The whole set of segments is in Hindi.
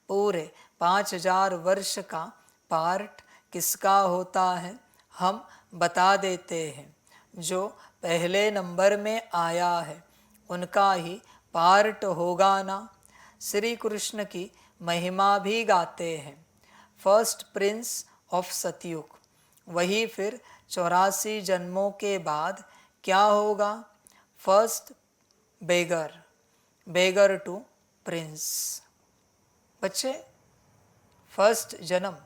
पूरे 5000 वर्ष का पार्ट किसका होता है, हम बता देते हैं। जो पहले नंबर में आया है उनका ही पार्ट होगा ना। श्री कृष्ण की महिमा भी गाते हैं। फर्स्ट प्रिंस ऑफ सतयुग, वही फिर 84 जन्मों के बाद क्या होगा, first beggar, beggar to prince. बच्चे, फर्स्ट जन्म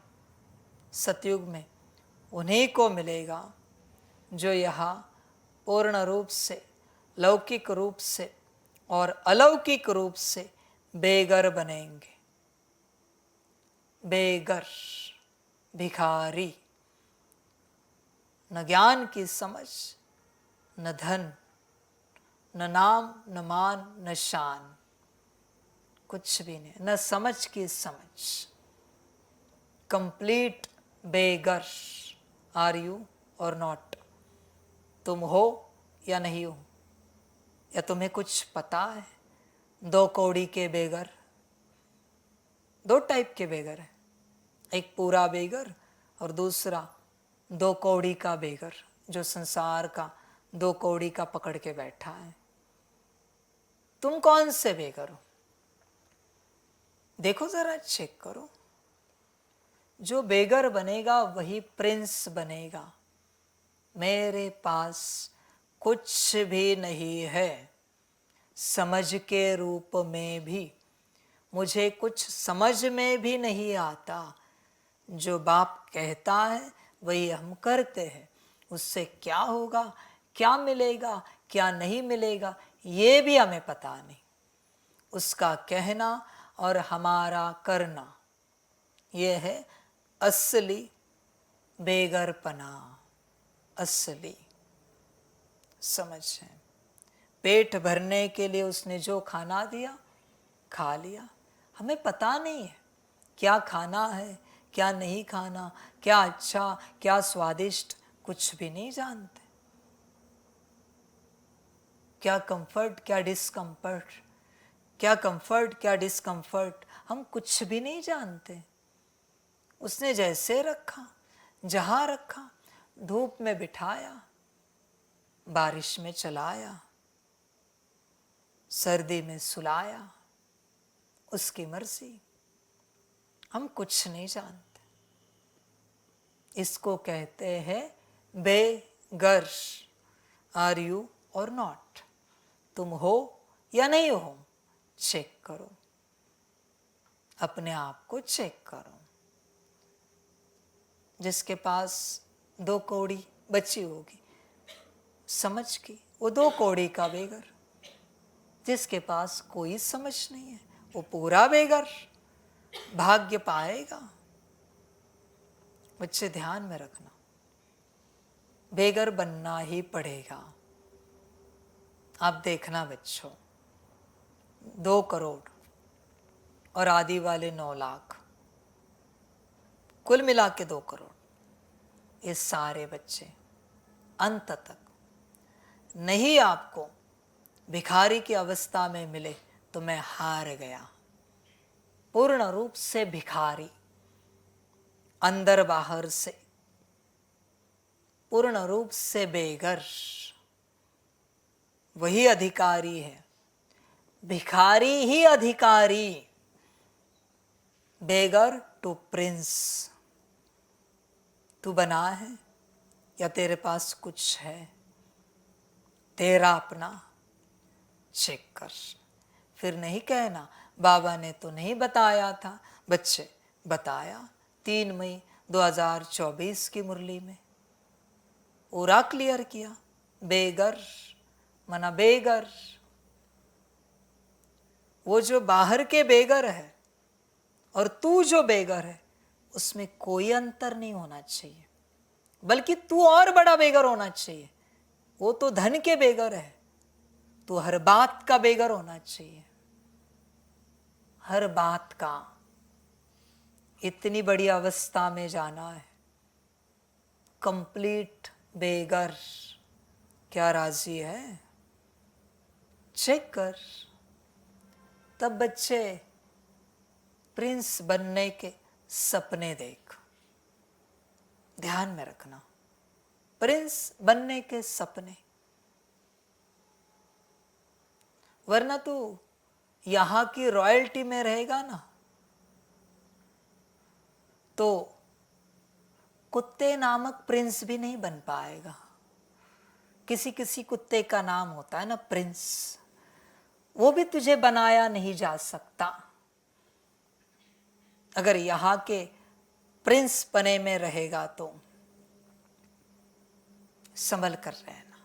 सतयुग में उन्हीं को मिलेगा जो यहाँ पूर्ण रूप से, लौकिक रूप से और अलौकिक रूप से बेगर बनेंगे। बेगर, भिखारी, न ज्ञान की समझ, न धन, न नाम, न मान, न शान, कुछ भी नहीं, न समझ की समझ। कंप्लीट बेगर आर यू और नॉट। तुम हो या नहीं हो, या तुम्हें कुछ पता है? 2 कौड़ी के बेगर, 2 टाइप के बेगर है, एक पूरा बेगर और दूसरा 2 कौड़ी का बेगर, जो संसार का 2 कौड़ी का पकड़ के बैठा है। तुम कौन से बेगर हो? देखो जरा, चेक करो। जो बेगर बनेगा वही प्रिंस बनेगा। मेरे पास कुछ भी नहीं है, समझ के रूप में भी मुझे कुछ समझ में भी नहीं आता। जो बाप कहता है वही हम करते हैं। उससे क्या होगा, क्या मिलेगा, क्या नहीं मिलेगा, ये भी हमें पता नहीं। उसका कहना और हमारा करना, ये है असली बेगरपना, असली समझ है। पेट भरने के लिए उसने जो खाना दिया, खा लिया। हमें पता नहीं है क्या खाना है, क्या नहीं खाना, क्या अच्छा, क्या स्वादिष्ट, कुछ भी नहीं जानते। क्या कंफर्ट, क्या डिस्कंफर्ट, क्या कंफर्ट, क्या डिस्कंफर्ट, हम कुछ भी नहीं जानते। उसने जैसे रखा, जहाँ रखा, धूप में बिठाया, बारिश में चलाया, सर्दी में सुलाया, उसकी मर्जी। हम कुछ नहीं जानते। इसको कहते हैं बेगर। आर यू और नॉट? तुम हो या नहीं हो, चेक करो, अपने आप को चेक करो। जिसके पास 2 कौड़ी बची होगी समझ की, वो 2 कौड़ी का बेगर। जिसके पास कोई समझ नहीं है वो पूरा बेगर। भाग्य पाएगा। बच्चे ध्यान में रखना, बेगर बनना ही पड़ेगा। आप देखना बच्चों, 2 करोड़ और आदि वाले 9 लाख, कुल मिला के 2 करोड़, ये सारे बच्चे अंत तक नहीं आपको भिखारी की अवस्था में मिले तो मैं हार गया। पूर्ण रूप से भिखारी, अंदर बाहर से पूर्ण रूप से बेगर, वही अधिकारी है। भिखारी ही अधिकारी। बेगर टू प्रिंस। तू बना है या तेरे पास कुछ है? तेरा अपना चेक कर। फिर नहीं कहना बाबा ने तो नहीं बताया था। बच्चे, बताया 3 मई 2024 की मुरली में पूरा क्लियर किया। बेगर मना बेगर। वो जो बाहर के बेगर है और तू जो बेगर है, उसमें कोई अंतर नहीं होना चाहिए, बल्कि तू और बड़ा बेगर होना चाहिए। वो तो धन के बेगर है, तू हर बात का बेगर होना चाहिए, हर बात का। इतनी बड़ी अवस्था में जाना है, कंप्लीट बेगर। क्या राजी है? चेक कर। तब बच्चे प्रिंस बनने के सपने देख। ध्यान में रखना, प्रिंस बनने के सपने, वरना तू यहां की रॉयल्टी में रहेगा ना तो कुत्ते नामक प्रिंस भी नहीं बन पाएगा। किसी किसी कुत्ते का नाम होता है ना प्रिंस, वो भी तुझे बनाया नहीं जा सकता। अगर यहां के प्रिंस बने में रहेगा तो संभल कर रहना।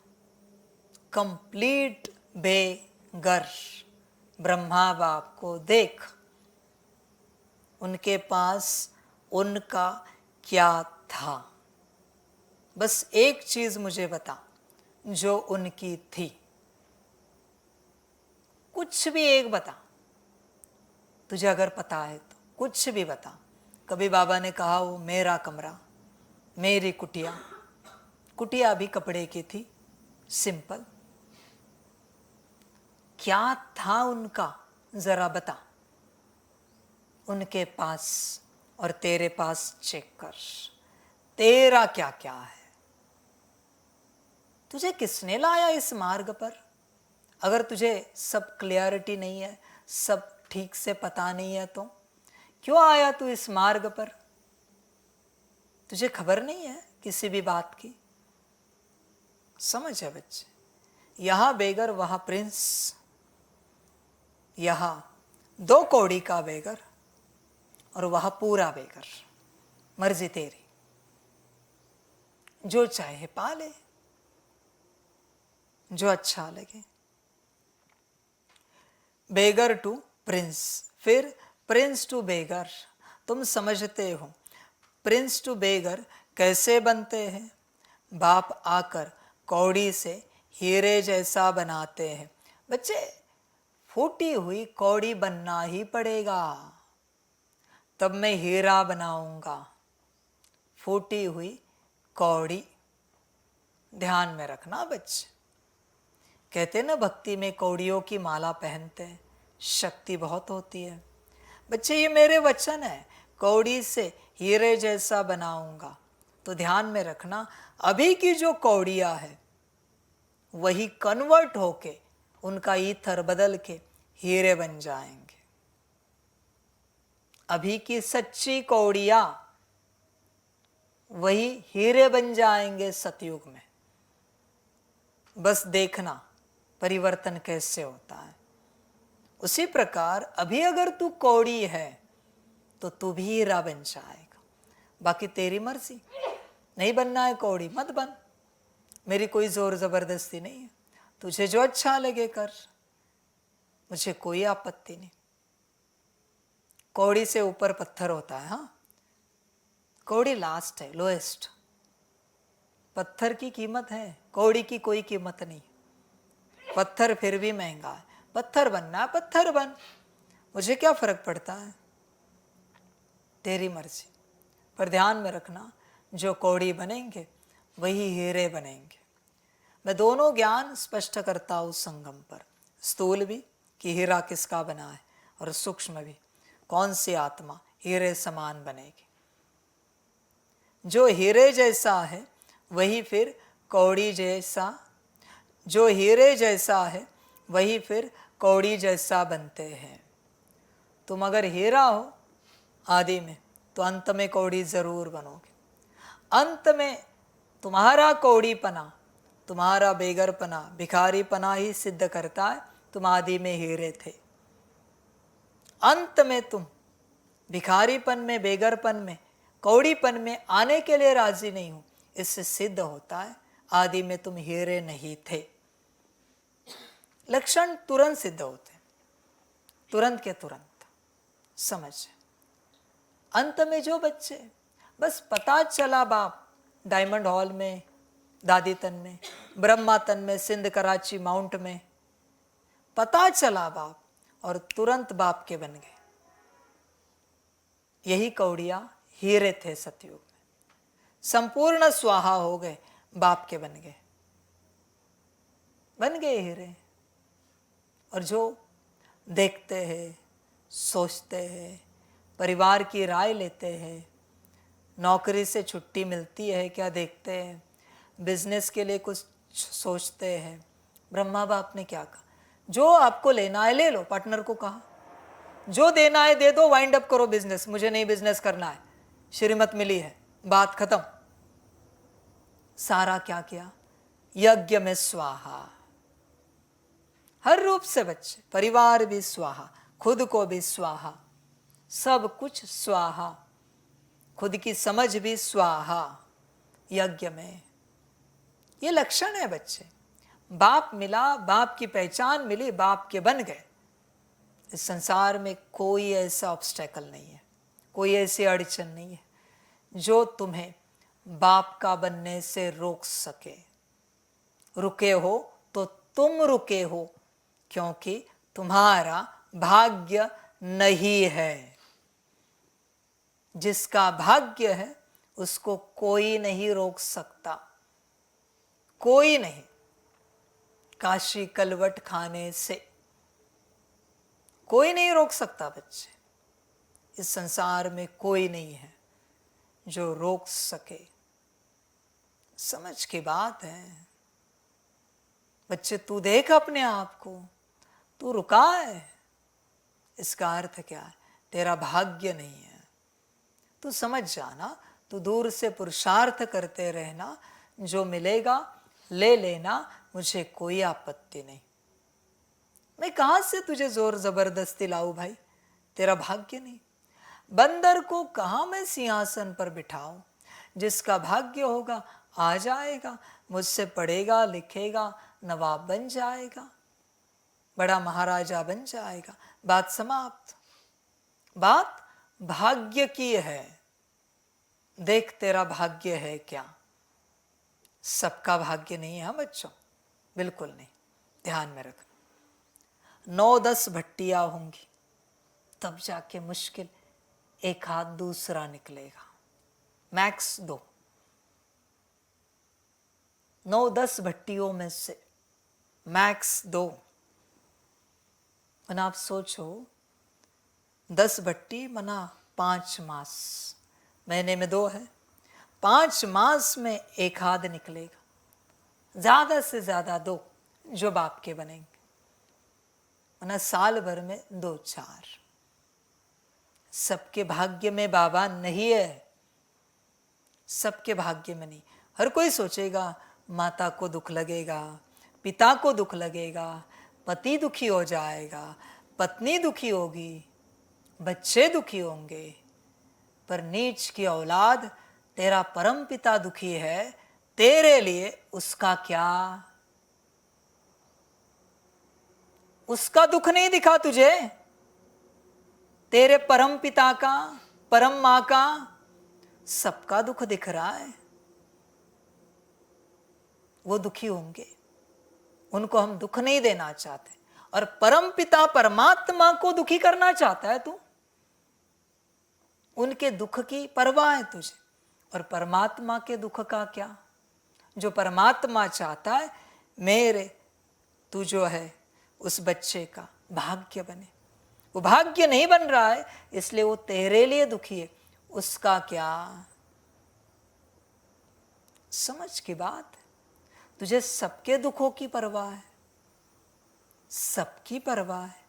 कंप्लीट बेगर ब्रह्मा बाप को देख, उनके पास उनका क्या था। बस एक चीज मुझे बता जो उनकी थी, कुछ भी एक बता, तुझे अगर पता है तो कुछ भी बता। कभी बाबा ने कहा वो मेरा कमरा, मेरी कुटिया, कुटिया भी कपड़े की थी, सिंपल। क्या था उनका जरा बता उनके पास, और तेरे पास चेक कर तेरा क्या क्या है। तुझे किसने लाया इस मार्ग पर? अगर तुझे सब क्लियरिटी नहीं है, सब ठीक से पता नहीं है तो क्यों आया तू इस मार्ग पर? तुझे खबर नहीं है किसी भी बात की? समझ है बच्चे, यहां बेगर वहां प्रिंस, यहां 2 कौड़ी का बेगर और वहां पूरा बेगर। मर्जी तेरी, जो चाहे पा ले, जो अच्छा लगे। बेगर टू प्रिंस, फिर प्रिंस टू बेगर। तुम समझते हो प्रिंस टू बेगर कैसे बनते हैं? बाप आकर कौड़ी से हीरे जैसा बनाते हैं। बच्चे, फूटी हुई कौड़ी बनना ही पड़ेगा, तब मैं हीरा बनाऊंगा। फूटी हुई कौड़ी, ध्यान में रखना बच्चे। कहते ना भक्ति में कौड़ियों की माला पहनते हैं, शक्ति बहुत होती है। बच्चे ये मेरे वचन है, कौड़ी से हीरे जैसा बनाऊंगा। तो ध्यान में रखना, अभी की जो कौड़ियां है वही कन्वर्ट होके उनका ईथर बदल के हीरे बन जाएंगे। अभी की सच्ची कौड़ियां वही हीरे बन जाएंगे सतयुग में। बस देखना परिवर्तन कैसे होता है। उसी प्रकार अभी अगर तू कौड़ी है तो तू भी हीरा बन जाएगा। बाकी तेरी मर्जी, नहीं बनना है कौड़ी मत बन, मेरी कोई जोर जबरदस्ती नहीं है। तुझे जो अच्छा लगे कर, मुझे कोई आपत्ति नहीं। कौड़ी से ऊपर पत्थर होता है। हाँ, कौड़ी लास्ट है, लोएस्ट। पत्थर की कीमत है, कौड़ी की कोई कीमत नहीं। पत्थर फिर भी महंगा है, पत्थर बनना है पत्थर बन, मुझे क्या फर्क पड़ता है, तेरी मर्जी। पर ध्यान में रखना, जो कौड़ी बनेंगे वही हीरे बनेंगे। मैं दोनों ज्ञान स्पष्ट करता हूँ संगम पर, स्थूल भी कि हीरा किसका बना है, और सूक्ष्म भी कौन सी आत्मा हीरे समान बनेगी। जो हीरे जैसा है वही फिर कौड़ी जैसा, जो हीरे जैसा है वही फिर कौड़ी जैसा बनते हैं। तुम अगर हीरा हो आदि में तो अंत में कौड़ी जरूर बनोगे। अंत में तुम्हारा कौड़ीपना, तुम्हारा बेगरपना, भिखारीपना ही सिद्ध करता है तुम आदि में हीरे थे। अंत में तुम भिखारीपन में, बेगरपन में, कौड़ीपन में आने के लिए राजी नहीं हो, इससे सिद्ध होता है आदि में तुम हीरे नहीं थे। लक्षण तुरंत सिद्ध होते, तुरंत के तुरंत। समझ? अंत में जो बच्चे, बस पता चला बाप डायमंड हॉल में, दादी तन में, ब्रह्मा तन में, सिंध कराची माउंट में पता चला बाप, और तुरंत बाप के बन गए। यही कौड़िया हीरे थे सतयुग में, संपूर्ण स्वाहा हो गए, बाप के बन गए, बन गए हीरे। और जो देखते हैं, सोचते हैं, परिवार की राय लेते हैं, नौकरी से छुट्टी मिलती है क्या देखते हैं, बिजनेस के लिए कुछ सोचते हैं। ब्रह्मा बाप ने क्या कहा, जो आपको लेना है ले लो। पार्टनर को कहा जो देना है दे दो, वाइंड अप करो बिजनेस, मुझे नहीं बिजनेस करना है, श्रीमत मिली है, बात खत्म। सारा क्या किया, यज्ञ में स्वाहा, हर रूप से बच्चे, परिवार भी स्वाहा, खुद को भी स्वाहा, सब कुछ स्वाहा, खुद की समझ भी स्वाहा यज्ञ में। ये लक्षण है बच्चे। बाप मिला, बाप की पहचान मिली, बाप के बन गए। इस संसार में कोई ऐसा ऑब्स्टेकल नहीं है, कोई ऐसी अड़चन नहीं है जो तुम्हें बाप का बनने से रोक सके। रुके हो तो तुम रुके हो, क्योंकि तुम्हारा भाग्य नहीं है। जिसका भाग्य है उसको कोई नहीं रोक सकता, कोई नहीं। काशी कलवट खाने से कोई नहीं रोक सकता बच्चे। इस संसार में कोई नहीं है जो रोक सके। समझ की बात है बच्चे। तू देख अपने आप को, तू रुका है, इसका अर्थ क्या है, तेरा भाग्य नहीं है। तू समझ जाना, तू दूर से पुरुषार्थ करते रहना, जो मिलेगा ले लेना, मुझे कोई आपत्ति नहीं। मैं कहां से तुझे जोर जबरदस्ती लाऊं भाई, तेरा भाग्य नहीं। बंदर को कहां मैं सिंहासन पर बिठाऊं, जिसका भाग्य होगा आ जाएगा, मुझसे पढ़ेगा लिखेगा, नवाब बन जाएगा, बड़ा महाराजा बन जाएगा, बात समाप्त। बात भाग्य की है। देख तेरा भाग्य है क्या। सबका भाग्य नहीं है बच्चों, बिल्कुल नहीं, ध्यान में रखना। 9-10 भट्टियां होंगी तब जाके मुश्किल एक हाथ दूसरा निकलेगा, मैक्स 2। 9-10 भट्टियों में से मैक्स 2। मना आप सोचो, 10 भट्टी मना 5 मास, महीने में 2 है, 5 मास में एक हाथ निकलेगा, ज्यादा से ज्यादा 2 जो बाप के बनेंगे, मना साल भर में 2-4। सबके भाग्य में बाबा नहीं है, सबके भाग्य में नहीं। हर कोई सोचेगा माता को दुख लगेगा, पिता को दुख लगेगा, पति दुखी हो जाएगा, पत्नी दुखी होगी, बच्चे दुखी होंगे। पर नीच की औलाद, तेरा परम पिता दुखी है, तेरे लिए उसका क्या, उसका दुख नहीं दिखा तुझे, तेरे परम पिता का, परम मां का, सबका दुख दिख रहा है। वो दुखी होंगे, उनको हम दुख नहीं देना चाहते। और परम पिता परमात्मा को दुखी करना चाहता है तू, उनके दुख की परवाह है तुझे। और परमात्मा के दुख का क्या। जो परमात्मा चाहता है मेरे, तू जो है उस बच्चे का भाग्य बने, वो भाग्य नहीं बन रहा है, इसलिए वो तेरे लिए दुखी है, उसका क्या। समझ की बात है। तुझे सबके दुखों की परवाह है, सबकी परवाह है,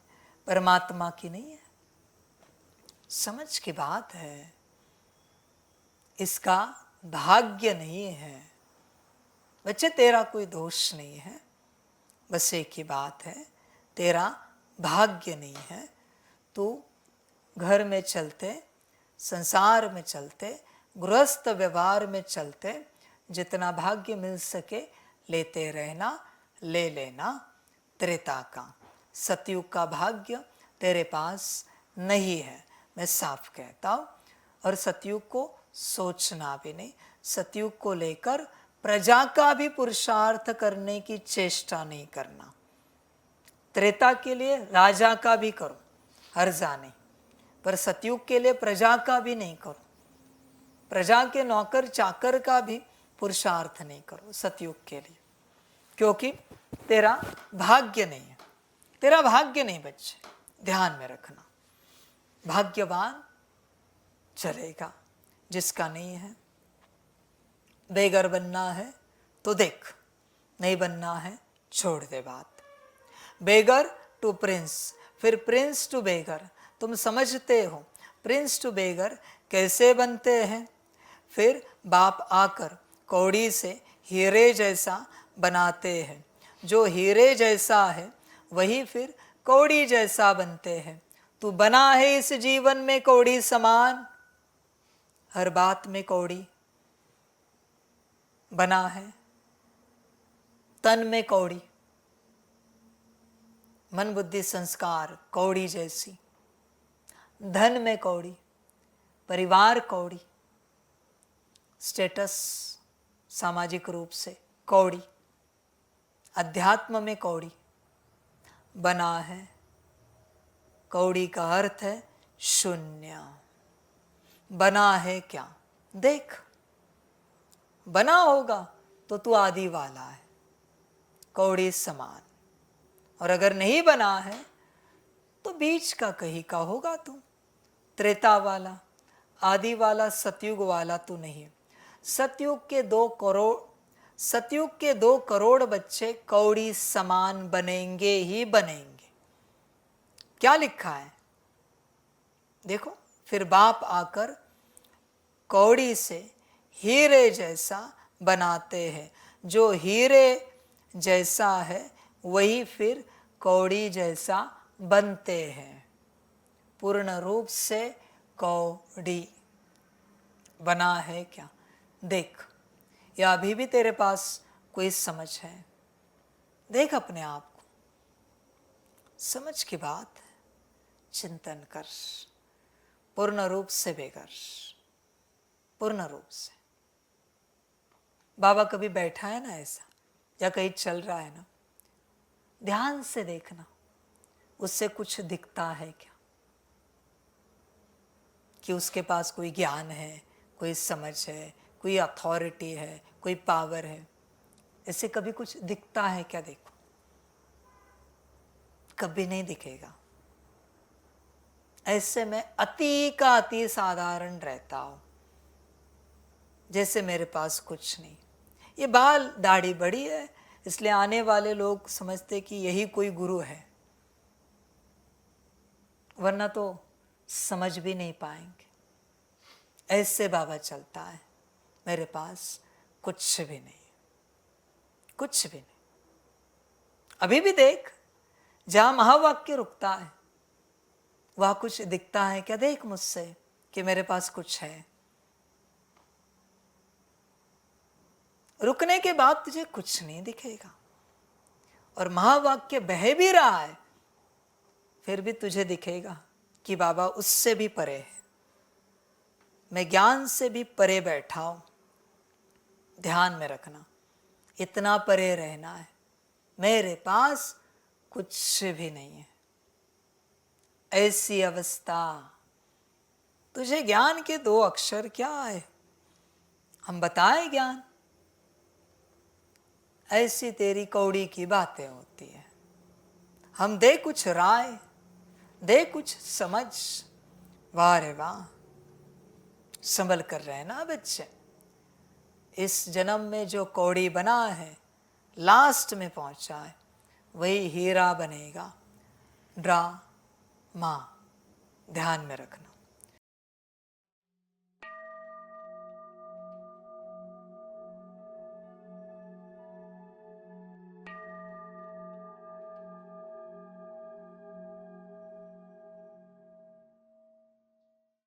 परमात्मा की नहीं है। समझ की बात है। इसका भाग्य नहीं है बच्चे, तेरा कोई दोष नहीं है, बस एक ही बात है, तेरा भाग्य नहीं है। तू घर में चलते, संसार में चलते, गृहस्थ व्यवहार में चलते, जितना भाग्य मिल सके लेते रहना, ले लेना। त्रेता का, सतयुग का भाग्य तेरे पास नहीं है, मैं साफ कहता हूं। और सतयुग को सोचना भी नहीं, सतयुग को लेकर प्रजा का भी पुरुषार्थ करने की चेष्टा नहीं करना। त्रेता के लिए राजा का भी करो, हर्जा नहीं, पर सतयुग के लिए प्रजा का भी नहीं करो, प्रजा के नौकर चाकर का भी पुरुषार्थ नहीं करो सतयुग के लिए, क्योंकि तेरा भाग्य नहीं है, तेरा भाग्य नहीं बच्चे, ध्यान में रखना। भाग्यवान चलेगा, जिसका नहीं है। बेघर बनना है तो देख, नहीं बनना है छोड़ दे बात। बेगर टू प्रिंस, फिर प्रिंस टू बेगर। तुम समझते हो प्रिंस टू बेगर कैसे बनते हैं। फिर बाप आकर कौड़ी से हीरे जैसा बनाते हैं। जो हीरे जैसा है वही फिर कौड़ी जैसा बनते हैं। तू बना है इस जीवन में कौड़ी समान, हर बात में कौड़ी बना है। तन में कौड़ी, मन बुद्धि संस्कार कौड़ी जैसी। धन में कौड़ी, परिवार कौड़ी, स्टेटस सामाजिक रूप से कौड़ी, अध्यात्म में कौड़ी बना है। कौड़ी का अर्थ है शून्य। बना है क्या, देख। बना होगा तो तू आदि वाला है, कौड़ी समान। और अगर नहीं बना है तो बीच का कहीं का होगा तू, त्रेता वाला, आदि वाला, सतयुग वाला तू नहीं। सतयुग के 2 करोड़ बच्चे कौड़ी समान बनेंगे ही बनेंगे। क्या लिखा है देखो। फिर बाप आकर कौड़ी से हीरे जैसा बनाते हैं। जो हीरे जैसा है वही फिर कौड़ी जैसा बनते हैं। पूर्ण रूप से कौड़ी बना है क्या, देख। या अभी भी तेरे पास कोई समझ है, देख अपने आप को। समझ की बात है, चिंतन कर। पूर्ण रूप से बेगर, पूर्ण रूप से। बाबा कभी बैठा है ना ऐसा, या कहीं चल रहा है ना, ध्यान से देखना उससे कुछ दिखता है क्या, कि उसके पास कोई ज्ञान है, कोई समझ है, कोई अथॉरिटी है, कोई पावर है। ऐसे कभी कुछ दिखता है क्या, देखो। कभी नहीं दिखेगा। ऐसे मैं अति का अति साधारण रहता हूं, जैसे मेरे पास कुछ नहीं। ये बाल दाढ़ी बड़ी है इसलिए आने वाले लोग समझते कि यही कोई गुरु है, वरना तो समझ भी नहीं पाएंगे। ऐसे बाबा चलता है, मेरे पास कुछ भी नहीं, कुछ भी नहीं। अभी भी देख, जहां महावाक्य रुकता है वहां कुछ दिखता है क्या, देख मुझसे कि मेरे पास कुछ है। रुकने के बाद तुझे कुछ नहीं दिखेगा। और महावाक्य बह भी रहा है फिर भी तुझे दिखेगा कि बाबा उससे भी परे है, मैं ज्ञान से भी परे बैठा हूं। ध्यान में रखना, इतना परे रहना है। मेरे पास कुछ भी नहीं है। ऐसी अवस्था, तुझे ज्ञान के 2 अक्षर क्या है, हम बताएं ज्ञान। ऐसी तेरी कौड़ी की बातें होती है। हम दे कुछ राय, दे कुछ समझ। वाह रे वाह, संभल कर रहना बच्चे। इस जन्म में जो कौड़ी बना है, लास्ट में पहुंचा है, वही हीरा बनेगा। ड्रामा ध्यान में रखना।